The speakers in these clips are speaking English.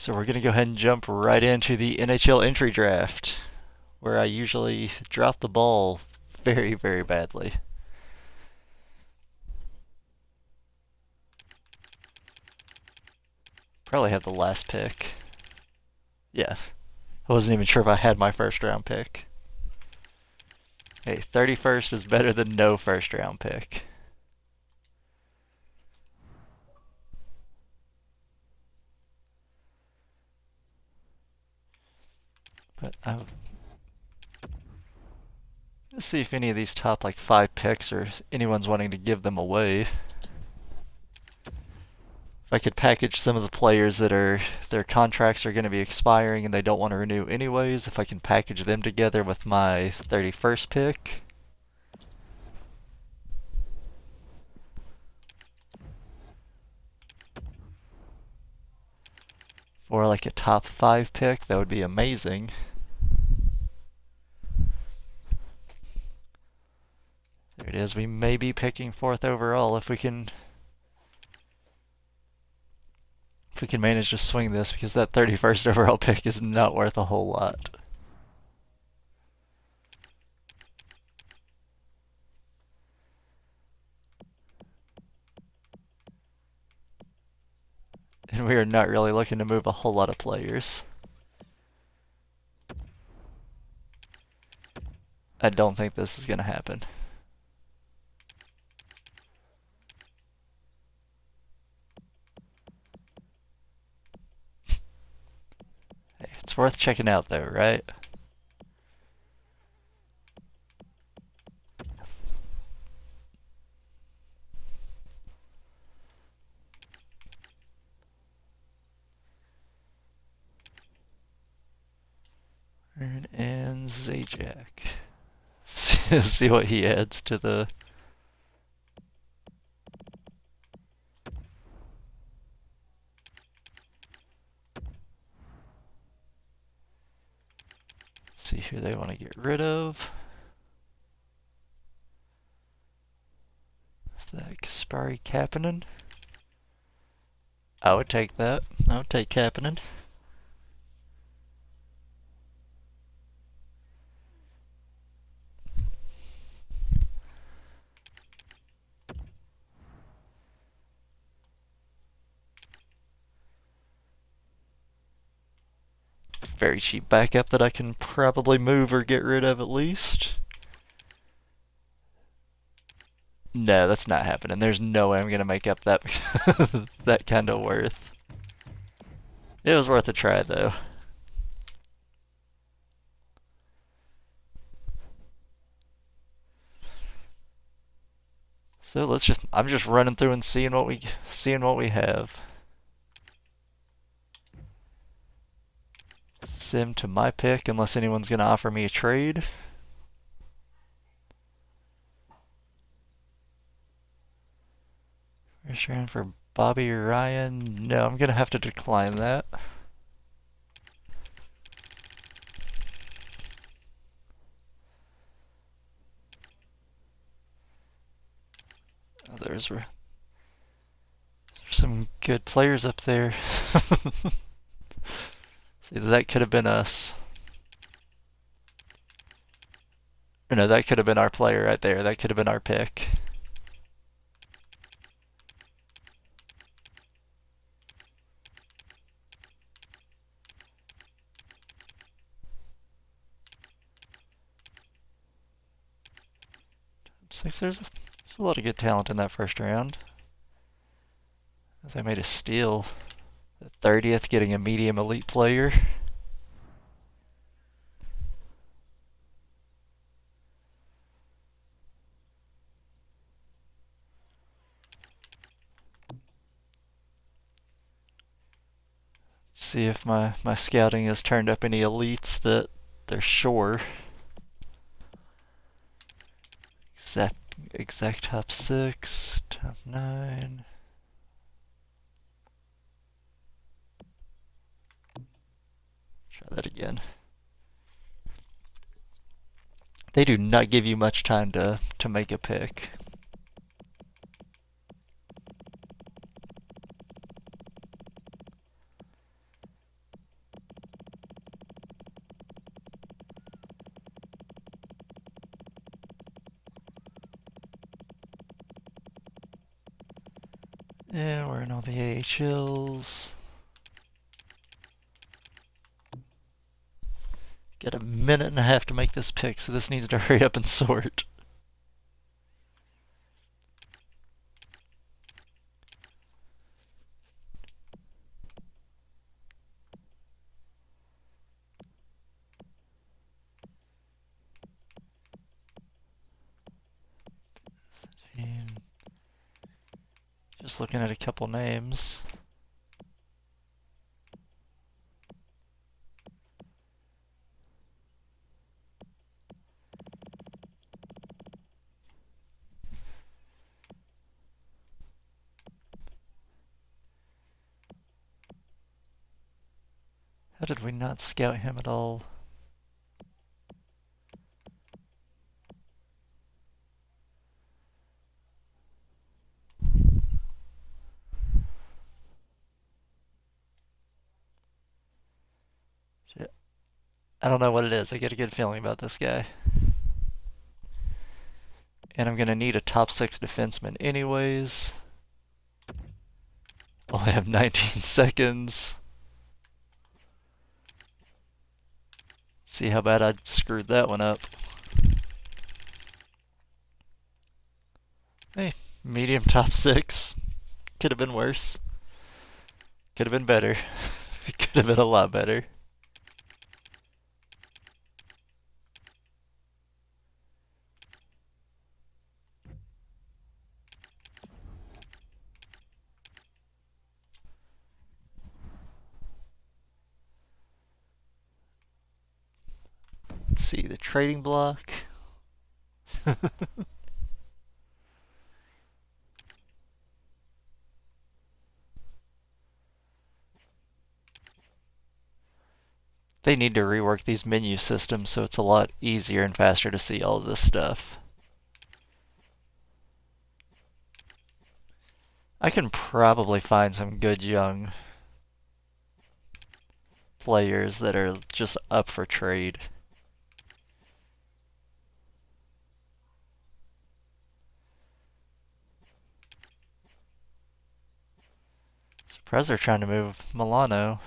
So we're going to go ahead and jump right into the NHL entry draft, where I usually drop the ball very, very badly. Probably have the last pick. Yeah, I wasn't even sure if I had my first round pick. Hey, 31st is better than no first round pick. But let's see if any of these top like 5 picks or anyone's wanting to give them away. If I could package some of the players that their contracts are going to be expiring and they don't want to renew anyways, if I can package them together with my 31st pick. Or like a top 5 pick, that would be amazing. There it is. We may be picking 4th overall if we can manage to swing this, because that 31st overall pick is not worth a whole lot. And we are not really looking to move a whole lot of players. I don't think this is going to happen. Hey, it's worth checking out though, right? And Zajac. See what he adds to the... See who they want to get rid of. Is that Kasperi Kapanen? I would take that. I would take Kapanen. Very cheap backup that I can probably move or get rid of at least. No, that's not happening. There's no way I'm gonna make up that that kind of worth. It was worth a try though. So I'm just running through and seeing what we have. Sim to my pick unless anyone's gonna offer me a trade. First round for Bobby Ryan. No, I'm gonna have to decline that. Oh, there's some good players up there. See, that could have been us. Or no, that could have been our player right there. That could have been our pick. Six, there's a lot of good talent in that first round. They made a steal. The 30th, getting a medium elite player. See if my scouting has turned up any elites that they're sure. Exact top 6, top 9. Try that again. They do not give you much time to make a pick. Yeah, we're in all the AHLs. Got a minute and a half to make this pick, so this needs to hurry up and sort. And just looking at a couple names. How did we not scout him at all? Shit. I don't know what it is. I get a good feeling about this guy. And I'm going to need a top 6 defenseman anyways. Only have 19 seconds. See how bad I screwed that one up. Hey, medium top 6. Could have been worse. Could have been better. It could have been a lot better. Let's see, the trading block. They need to rework these menu systems so it's a lot easier and faster to see all of this stuff. I can probably find some good young players that are just up for trade. Surprised they're trying to move Milano.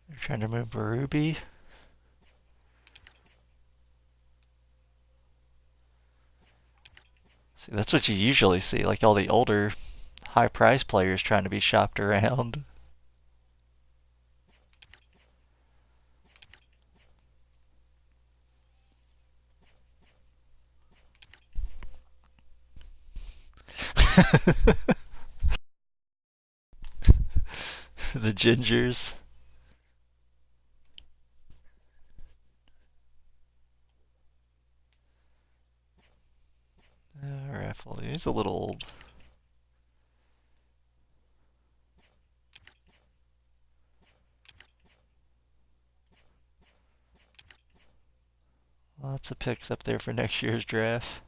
They're trying to move Berube. See, that's what you usually see, like all the older high price players trying to be shopped around. The gingers. Raffle, he's a little old. Lots of picks up there for next year's draft.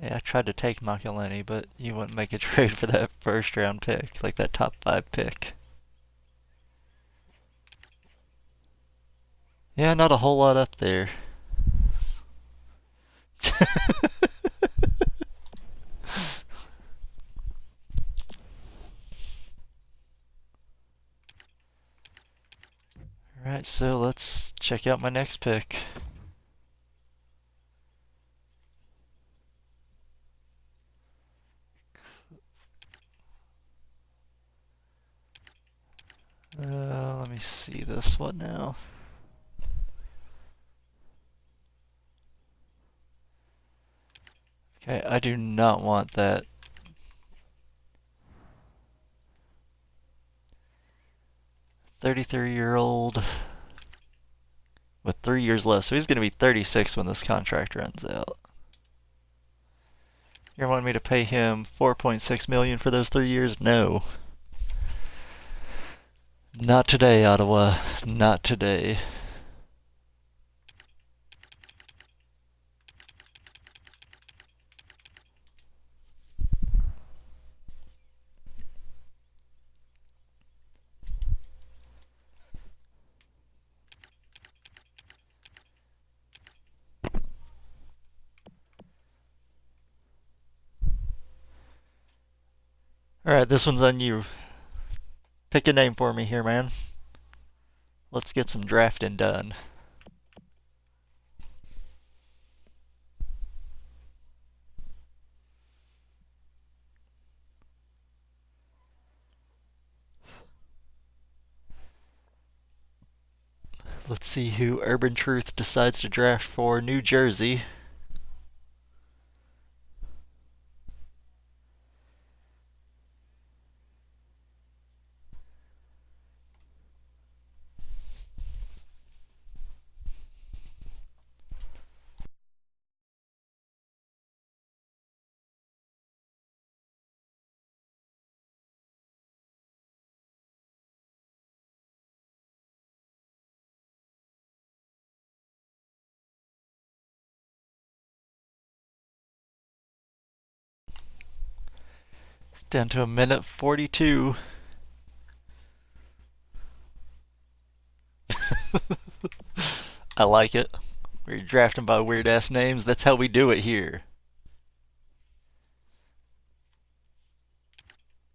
Yeah, I tried to take Machiavelli, but you wouldn't make a trade for that first round pick, like that top 5 pick. Yeah, not a whole lot up there. Alright, so let's check out my next pick. Let me see this one now. Okay, I do not want that. "33-year-old with 3 years left," so he's going to be 36 when this contract runs out. You're wanting me to pay him $4.6 million for those 3 years? No. Not today, Ottawa. Not today. Alright, this one's on you. Pick a name for me here, man. Let's get some drafting done. Let's see who Urban Truth decides to draft for New Jersey. It's down to a minute 42. I like it. We're drafting by weird ass names. That's how we do it here.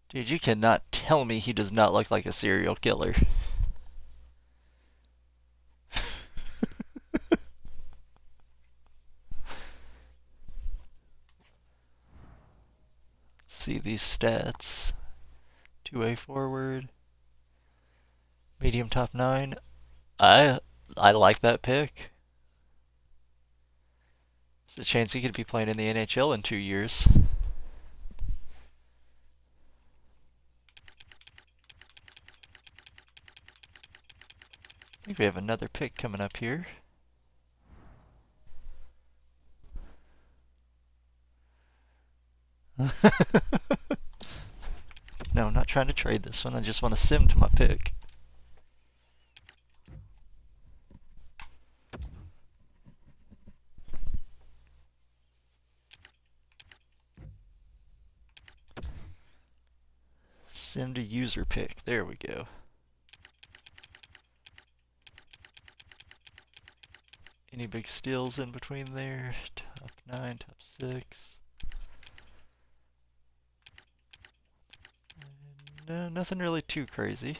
Dude, you cannot tell me he does not look like a serial killer. See these stats. 2A forward. Medium top 9. I like that pick. There's a chance he could be playing in the NHL in 2 years. I think we have another pick coming up here. No, I'm not trying to trade this one. I just want to sim to my pick. Sim to user pick. There we go. Any big steals in between there? Top 9, top 6. No, nothing really too crazy.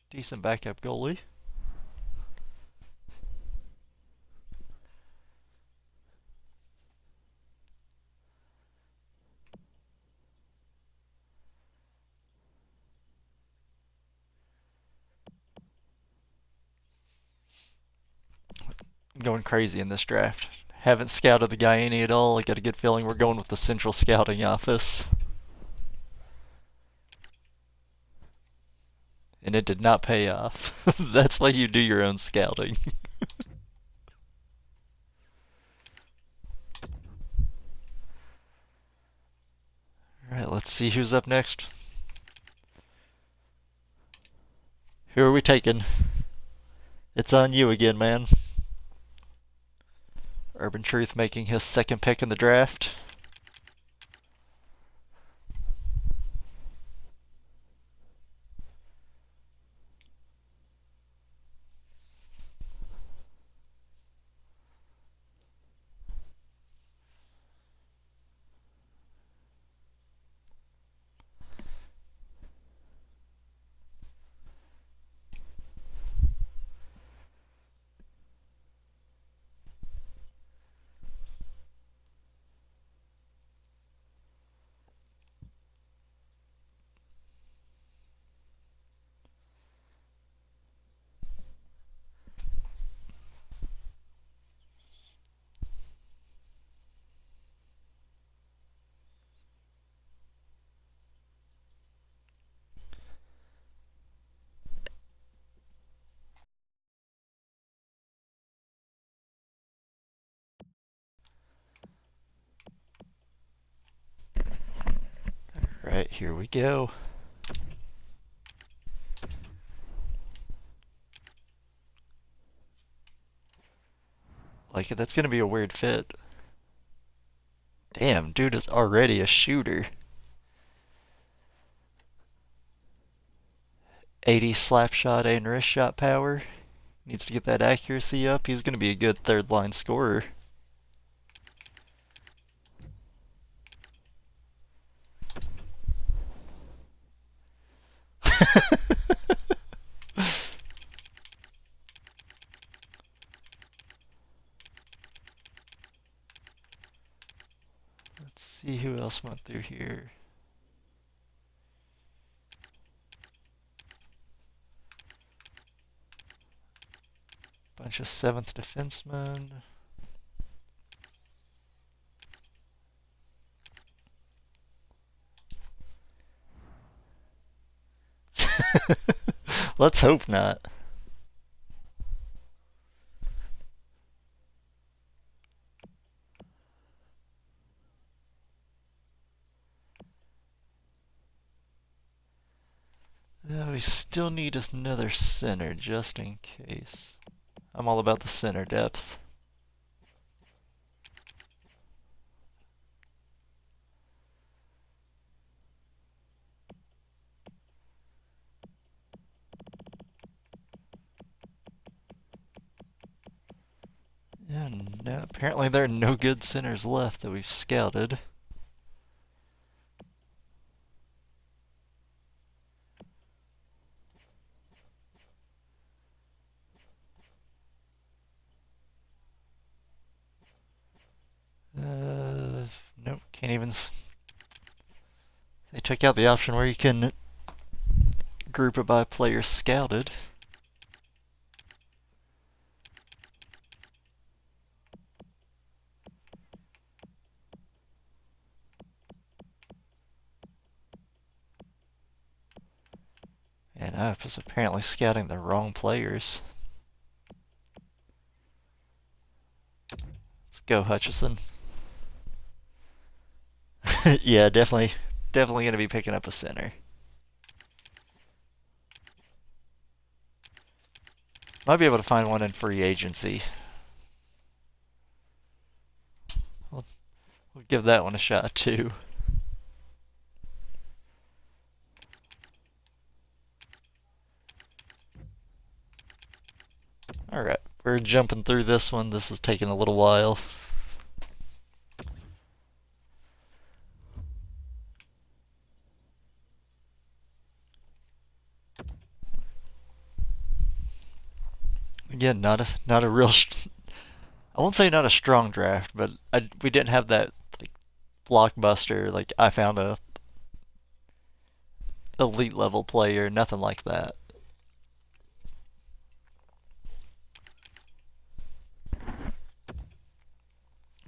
Decent backup goalie. I'm going crazy in this draft. Haven't scouted the guy any at all. I got a good feeling we're going with the central scouting office. And it did not pay off. That's why you do your own scouting. Alright, let's see who's up next. Who are we taking? It's on you again, man. Urban Truth making his second pick in the draft. Right, here we go. Like, that's gonna be a weird fit. Damn, dude is already a shooter. 80 slap shot and wrist shot power. Needs to get that accuracy up. He's gonna be a good third line scorer. Let's see who else went through here. Bunch of 7th defensemen. Let's hope not. We still need another center just in case. I'm all about the center depth. Yeah, no, apparently there are no good centers left that we've scouted. Nope, can't even. They took out the option where you can group it by players scouted. And I was apparently scouting the wrong players. Let's go, Hutchison. Yeah, definitely going to be picking up a center. Might be able to find one in free agency. We'll give that one a shot too. Alright, we're jumping through this one. This is taking a little while. Again, not a real. I won't say not a strong draft, but we didn't have that like blockbuster. Like I found a elite level player, nothing like that.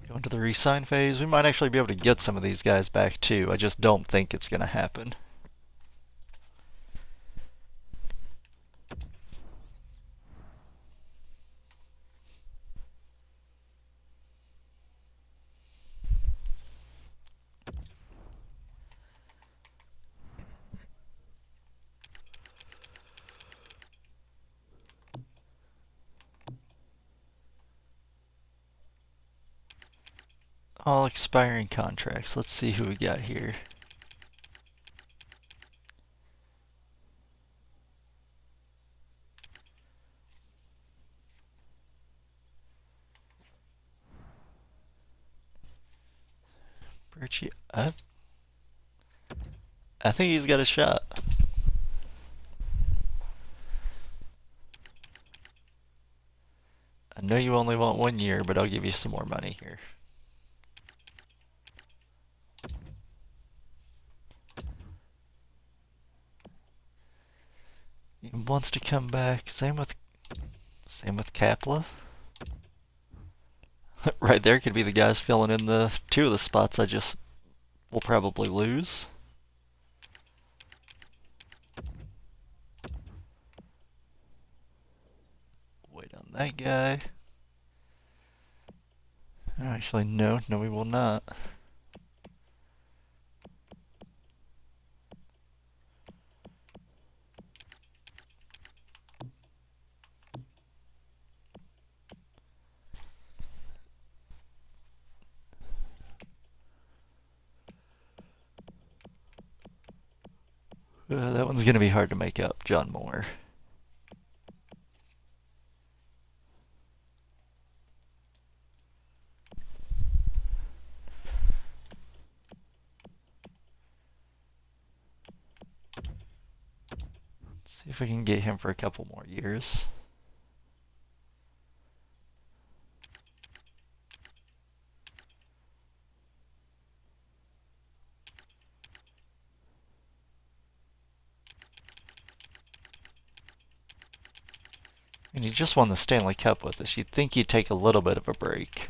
Going to the re-sign phase, we might actually be able to get some of these guys back too. I just don't think it's gonna happen. All expiring contracts. Let's see who we got here. Birchie, I think he's got a shot. I know you only want 1 year, but I'll give you some more money here. He wants to come back. Same with Kapla. Right there could be the guys filling in the 2 of the spots I just will probably lose. Wait on that guy. Actually, no, we will not. That one's going to be hard to make up, John Moore. Let's see if we can get him for a couple more years. And he just won the Stanley Cup with us. You'd think he'd take a little bit of a break.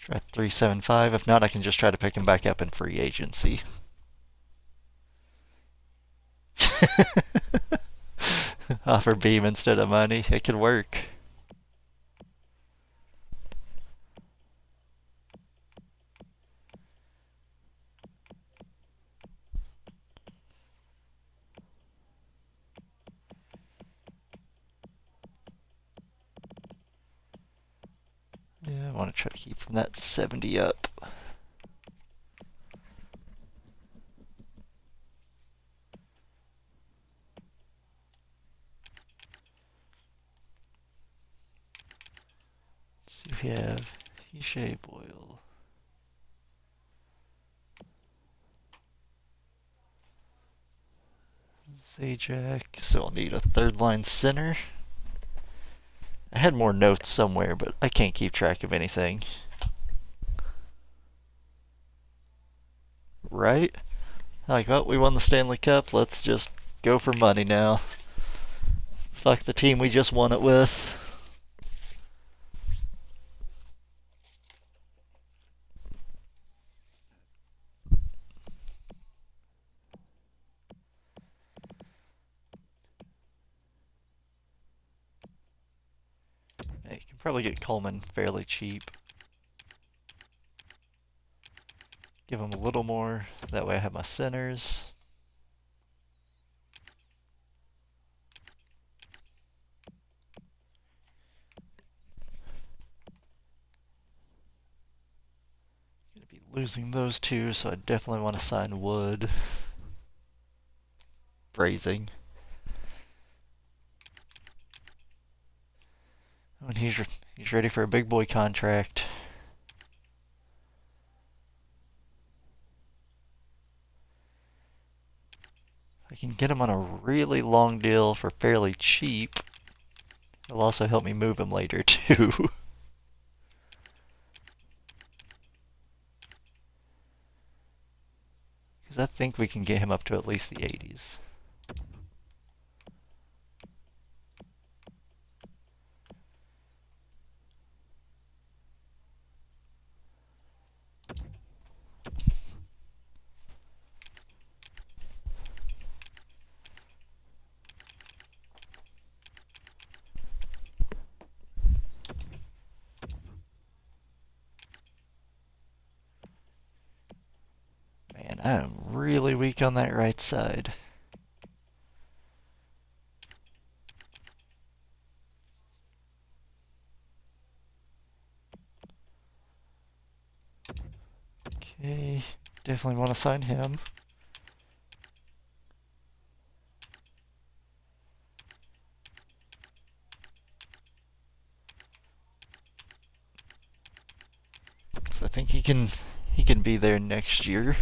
Try 375. If not, I can just try to pick him back up in free agency. Offer beam instead of money. It could work. Yeah, I want to try to keep from that 70 up. Let's see if we have Hichet Boyle. Zajac. So I'll need a third line center. I had more notes somewhere, but I can't keep track of anything. Right? Like, well, we won the Stanley Cup. Let's just go for money now. Fuck the team we just won it with. Hey, you can probably get Coleman fairly cheap. Give him a little more. That way I have my centers. Gonna be losing those two, so I definitely want to sign Wood. Phrasing. When he's ready for a big boy contract. I can get him on a really long deal for fairly cheap. It'll also help me move him later too. Because I think we can get him up to at least the 80s. Man, I am really weak on that right side. Okay, definitely want to sign him. So I think he can be there next year.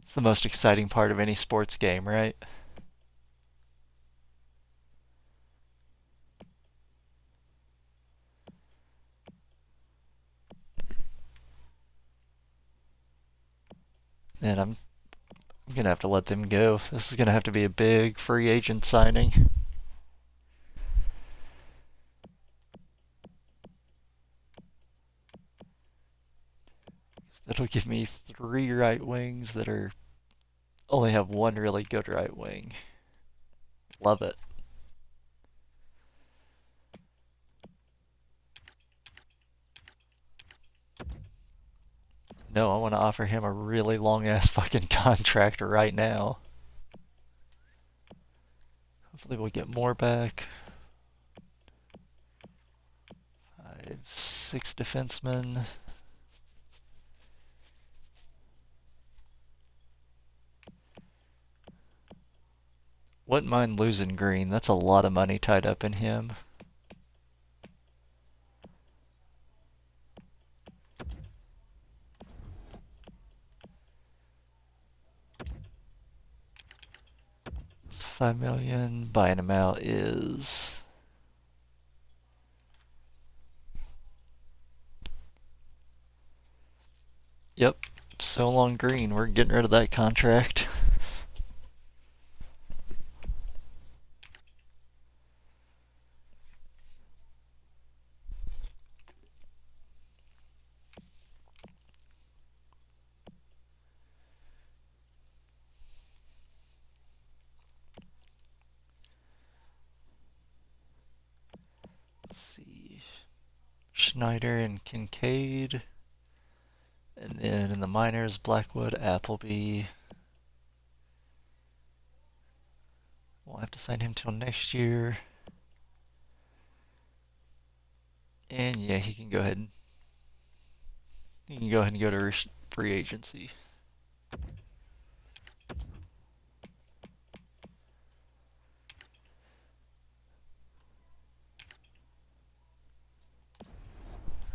It's the most exciting part of any sports game, right? And I'm gonna have to let them go. This is gonna have to be a big free agent signing. That'll give me 3 right wings that are only have one really good right wing. Love it. No, I want to offer him a really long ass fucking contract right now. Hopefully we'll get more back. 5, 6 defensemen. Wouldn't mind losing green. That's a lot of money tied up in him. So 5 million. Buying him out is... Yep. So long green. We're getting rid of that contract. Let's see. Schneider and Kincaid. And then in the minors, Blackwood, Appleby. We'll have to sign him till next year. And yeah, he can go ahead and go to free agency.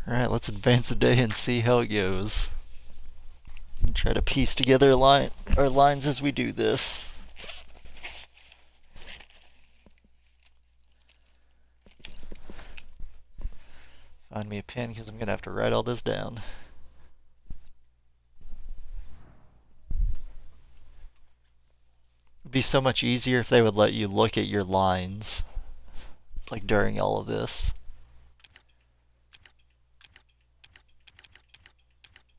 Alright, let's advance a day and see how it goes. Try to piece together our lines as we do this. Find me a pen because I'm going to have to write all this down. It'd be so much easier if they would let you look at your lines, like during all of this.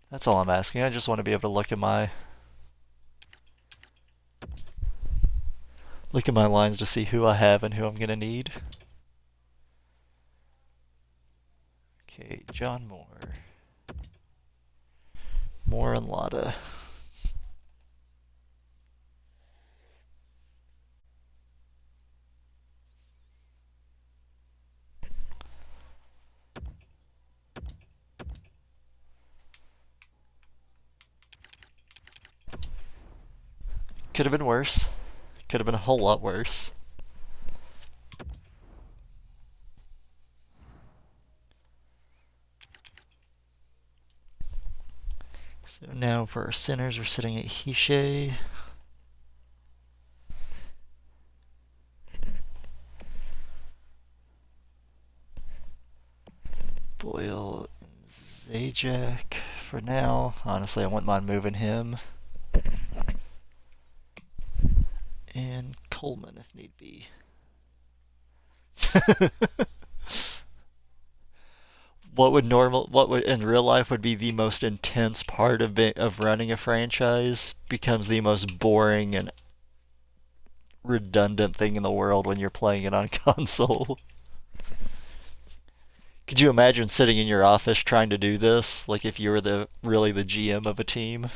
That's all I'm asking. I just want to be able to look at my lines to see who I have and who I'm going to need. Okay, John Moore and Lotta. Could have been worse. Could have been a whole lot worse. So now for our centers, we're sitting at Hishe. Boyle and Zajac for now. Honestly, I wouldn't mind moving him. And Coleman if need be. What would in real life would be the most intense part of running a franchise becomes the most boring and redundant thing in the world when you're playing it on console. Could you imagine sitting in your office trying to do this, like if you were really the GM of a team?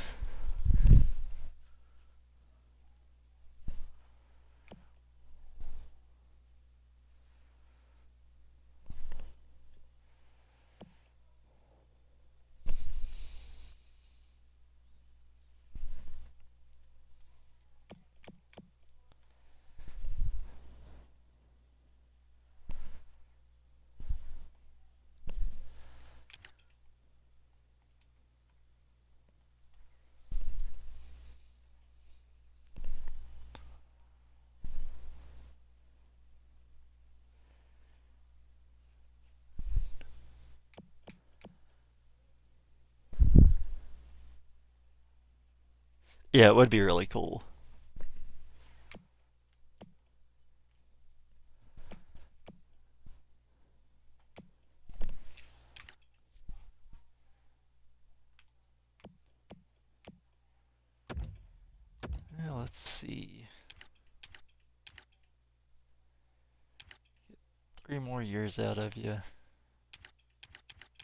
Yeah, it would be really cool. Well, let's see. Get 3 more years out of you.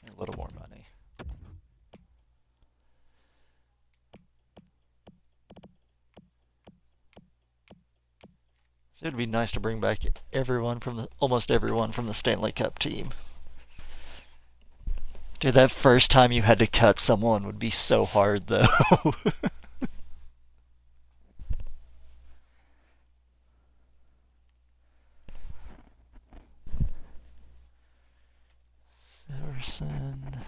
And a little more money. So it'd be nice to bring back almost everyone from the Stanley Cup team. Dude, that first time you had to cut someone would be so hard, though. Larson.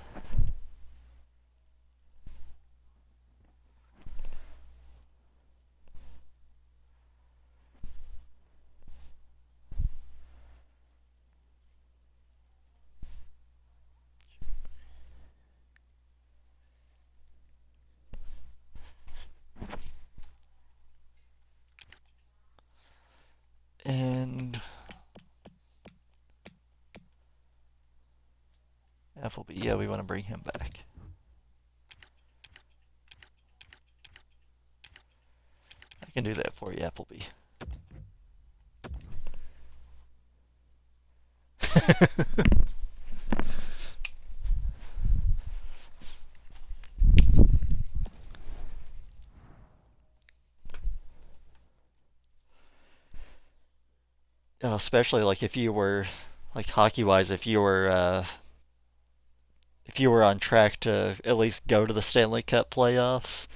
And Appleby, yeah, we want to bring him back. I can do that for you, Appleby. Especially like if you were, like hockey-wise, if you were on track to at least go to the Stanley Cup playoffs,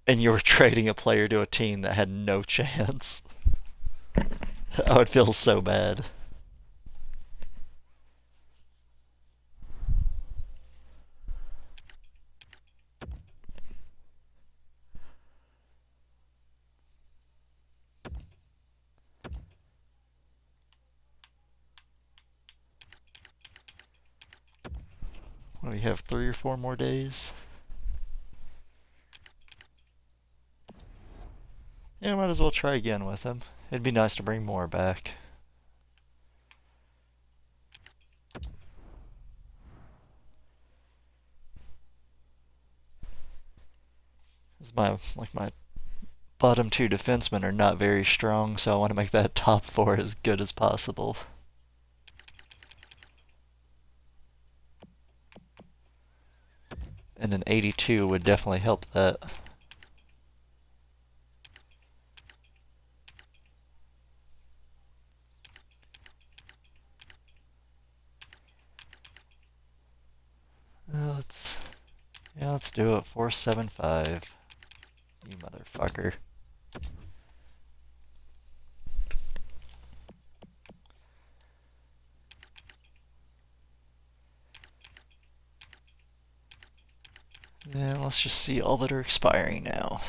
and you were trading a player to a team that had no chance, I would feel so bad. We have 3 or 4 more days. Yeah, might as well try again with him. It'd be nice to bring more back. My bottom 2 defensemen are not very strong, so I want to make that top 4 as good as possible. And an 82 would definitely help that. Let's do it. 475. You motherfucker. Yeah, let's just see all that are expiring now.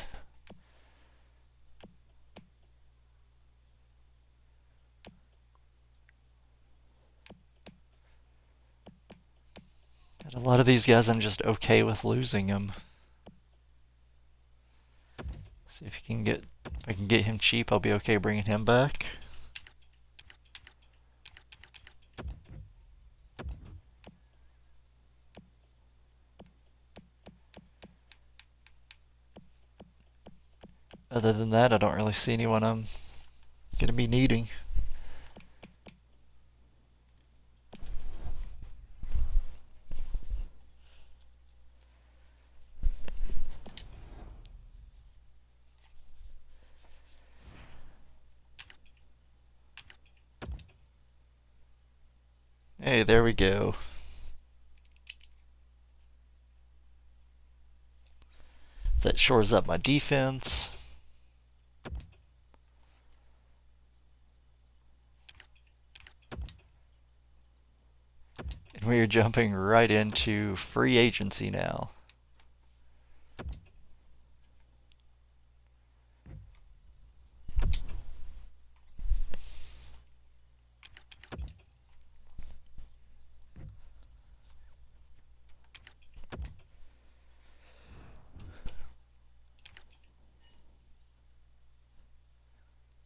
And a lot of these guys I'm just okay with losing them. See if I can get him cheap, I'll be okay bringing him back. Other than that, I don't really see anyone I'm gonna be needing. Hey, there we go. That shores up my defense. And we are jumping right into free agency now.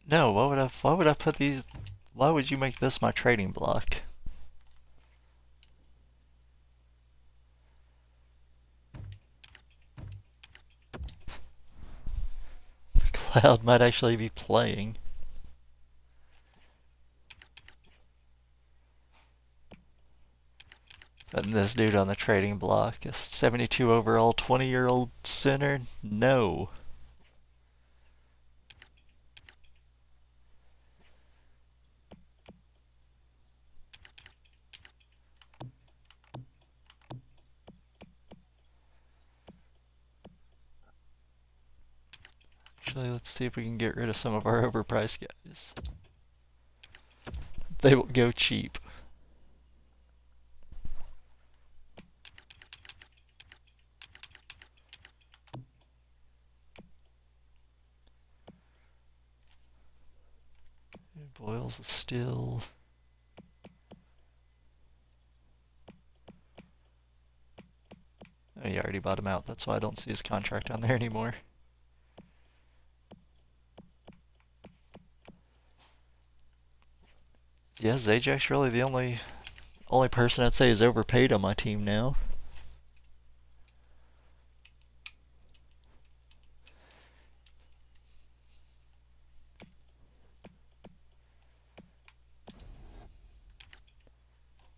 No, why would I put these, why would you make this my trading block? Cloud might actually be playing. Putting this dude on the trading block. A 72 overall 20-year-old center? No. Actually, let's see if we can get rid of some of our overpriced guys. They will go cheap. Boyles is still... Oh, you already bought him out. That's why I don't see his contract on there anymore. Yeah, Zajak's really the only person I'd say is overpaid on my team now.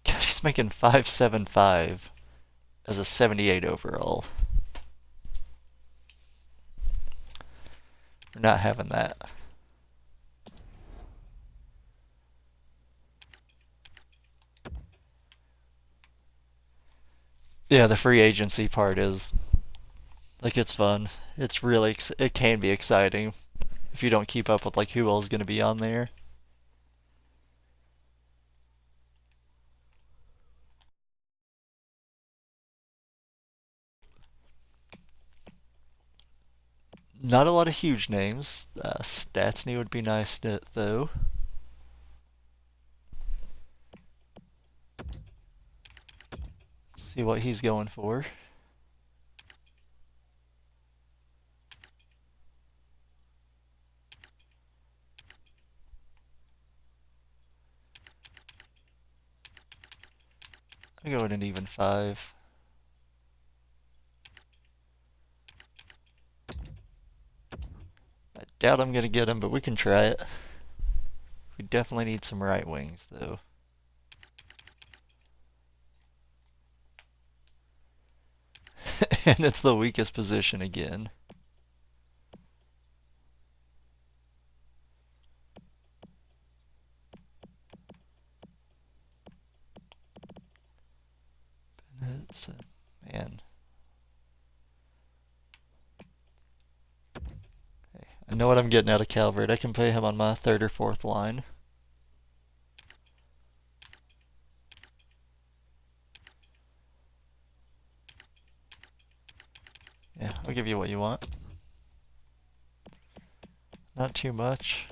God, he's making 575 as a 78 overall. We're not having that. Yeah, the free agency part is, like, it's fun. It's really, it can be exciting if you don't keep up with, like, who else is going to be on there. Not a lot of huge names. Statsny would be nice, though. See what he's going for. I go with an even 5. I doubt I'm gonna get him, but we can try it. We definitely need some right wings, though. And it's the weakest position again. It's, man. Hey, I know what I'm getting out of Calvert. I can play him on my 3rd or 4th line. Yeah, I'll give you what you want. Not too much.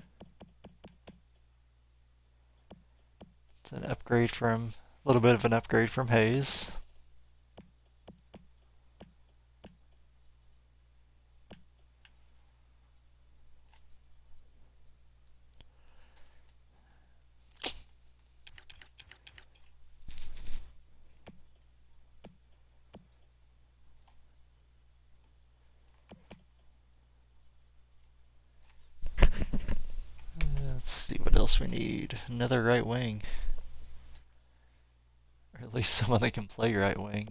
It's an upgrade from, a little bit of an upgrade from Hayes. Let's see what else we need. Another right wing. Or at least someone that can play right wing.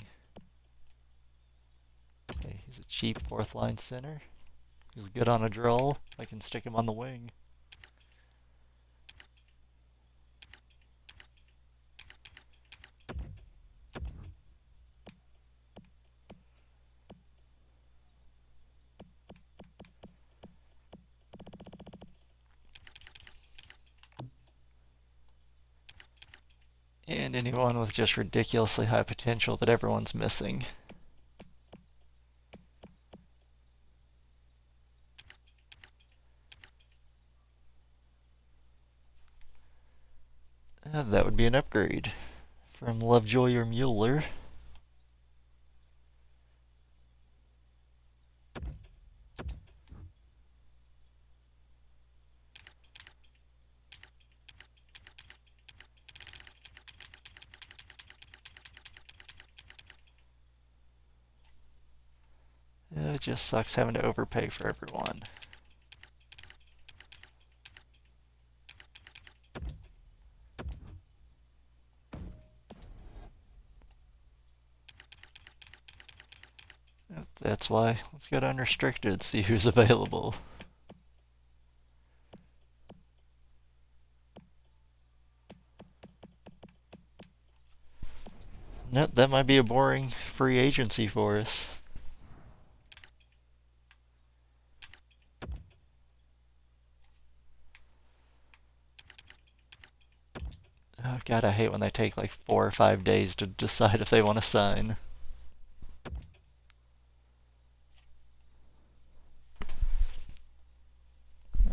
Okay, he's a cheap 4th line center. He's good on a draw. I can stick him on the wing. And anyone with just ridiculously high potential that everyone's missing. That would be an upgrade from Lovejoy or Mueller. It just sucks having to overpay for everyone. That's why. Let's go to unrestricted, see who's available. Nope, that might be a boring free agency for us. Oh god, I hate when they take like 4 or 5 days to decide if they want to sign.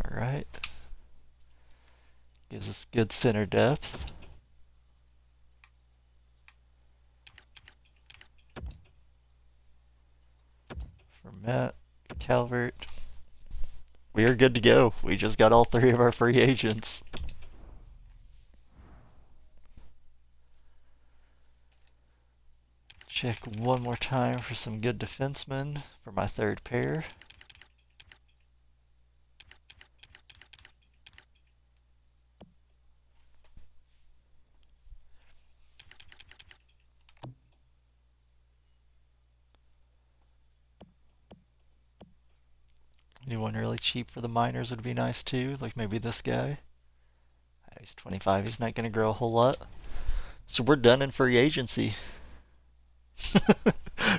Alright. Gives us good center depth. For Matt, Calvert. We are good to go. We just got all three of our free agents. Check one more time for some good defensemen for my third pair. Anyone really cheap for the minors would be nice too, like maybe this guy. He's 25, he's not going to grow a whole lot. So we're done in free agency.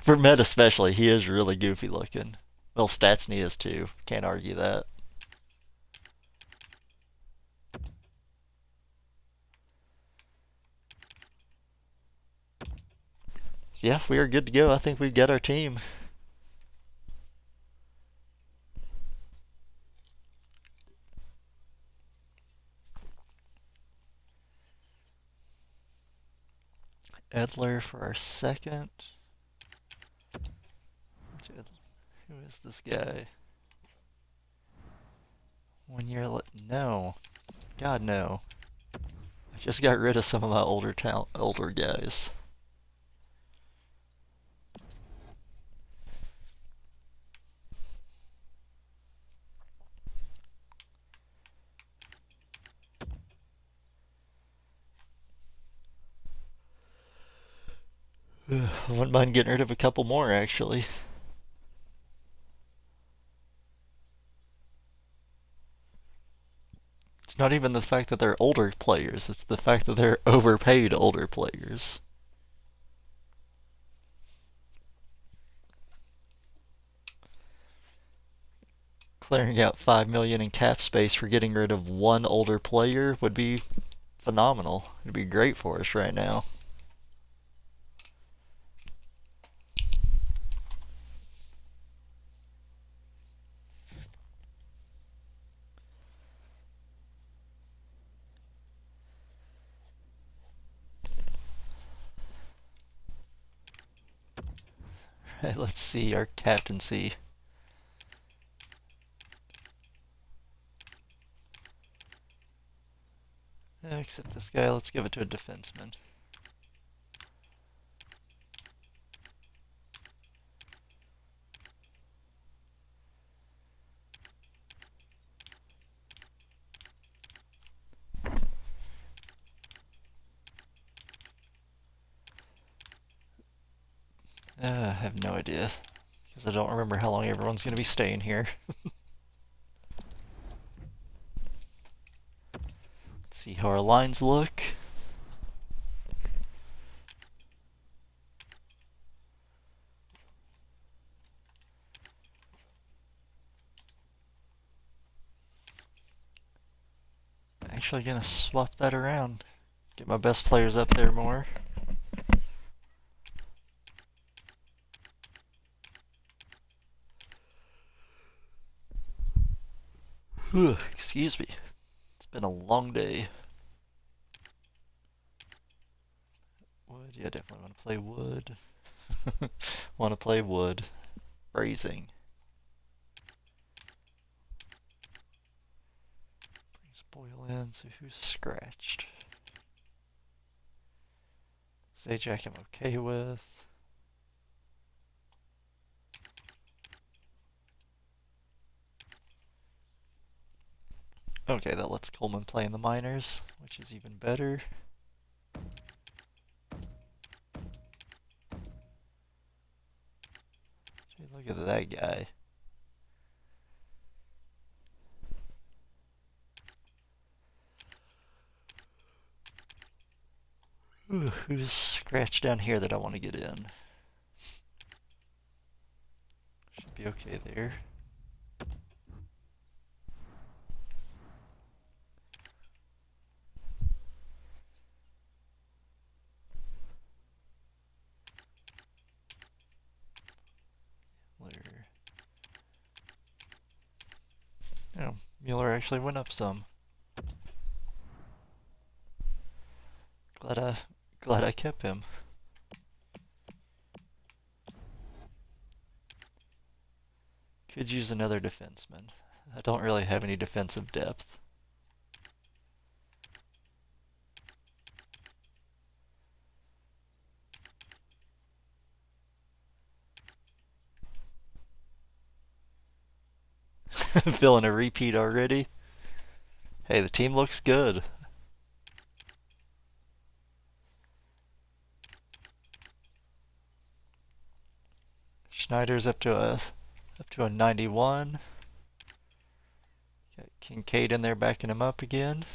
For Met especially, he is really goofy looking. Well, Statsny is too. Can't argue that. Yeah, we are good to go. I think we've got our team. Edler for our second. Who is this guy? 1 year no. God no. I just got rid of some of my older guys. I wouldn't mind getting rid of a couple more actually. It's not even the fact that they're older players, it's the fact that they're overpaid older players. Clearing out $5 million in cap space for getting rid of one older player would be phenomenal. It'd be great for us right now. Right, let's see our captaincy. Except this guy, let's give it to a defenseman. I have no idea, because I don't remember how long everyone's going to be staying here. Let's see how our lines look. I'm actually going to swap that around. Get my best players up there more. Excuse me. It's been a long day. Wood, yeah, definitely want to play wood. Want to play wood. Brazing. Brings Boyle in, so who's scratched? Zajac I'm okay with. Okay, that lets Coleman play in the minors, which is even better. Gee, look at that guy. Ooh, who's scratched down here that I want to get in? Should be okay there. Oh, Mueller actually went up some. Glad I kept him. Could use another defenseman. I don't really have any defensive depth. Feeling a repeat already? Hey, the team looks good. Schneider's up to a 91. Got Kincaid in there backing him up again.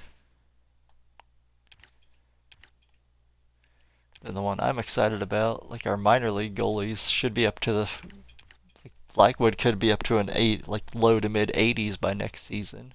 And the one I'm excited about, like our minor league goalies, should be up to the like Blackwood could be up to an 8, like low to mid 80s by next season.